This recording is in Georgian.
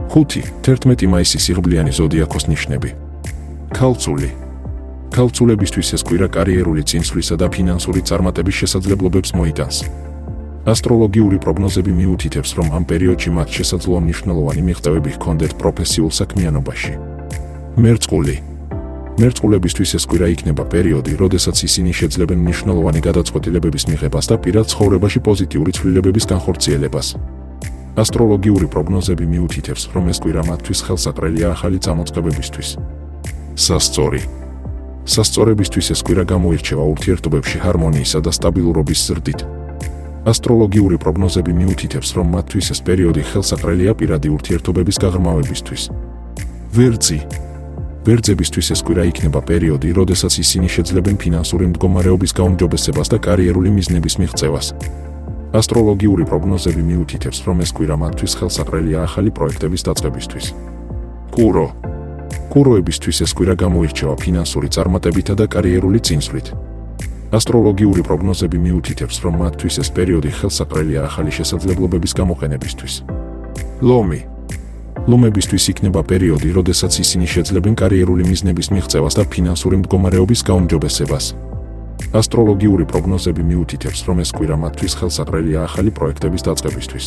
5. 11 მაისი სიღრმლიანი ზოდიაქოს ნიშნები. ქალწული. ქალწულებისთვის ეს კვირა კარიერული წინსვლისა და ფინანსური წარმატების შესაძლებლობებს მოიტანს. ასტროლოგიური პროგნოზები მიუთითებს, რომ ამ პერიოდში მათ შესაძლოა მნიშვნელოვანი მიღწევები ჰქონდეთ პროფესიულ საქმიანობაში. მერწყული. მერწყულებისთვის ეს კვირა იქნება პერიოდი, როდესაც ისინი შეძლებენ მნიშვნელოვანი გადაწყვეტილებების მიღებას და პირად ცხოვრებაში პოზიტიური ცვლილებების განხორციელებას. ასტროლოგიური პროგნოზები მიუთითებს, რომ ეს კვირა მათთვის ხელსაყრელია ახალი წამოწყებებისთვის. სასწორი. სასწორებისთვის ეს კვირა გამოირჩევა ურთიერთობებში ჰარმონიისა და სტაბილურობის ზრდით. ასტროლოგიური პროგნოზები მიუთითებს, რომ მათთვის ეს პერიოდი ხელსაყრელია პირადი ურთიერთობების გაღრმავებისთვის. ვერძი. ვერძებისთვის ეს კვირა იქნება პერიოდი, როდესაც ისინი შეძლებენ ფინანსური მდგომარეობის გაუმჯობესებას და კარიერული მიზნების მიღწევას. ასტროლოგიური პროგნოზები მიუთითებს, რომ ეს კვირა მათთვის ხელსაყრელია ახალი პროექტების დაწყებისთვის. კურო. კუროებისთვის ეს კვირა გამოირჩევა ფინანსური წარმატებითა და კარიერული წინსვლით. ასტროლოგიური პროგნოზები მიუთითებს, რომ მათთვის ეს პერიოდი ხელსაყრელია ახალი შესაძლებლობების გამოყენებისთვის. ლომი. ლომებისთვის იქნება პერიოდი, როდესაც ისინი შეძლებენ კარიერული მიზნების მიღწევას და ფინანსური მდგომარეობის გაუმჯობესებას. ასტროლოგიური პროგნოზები მიუთითებს, რომ ეს კვირა მათთვის ხელსაყრელია ახალი პროექტების დაწყებისთვის.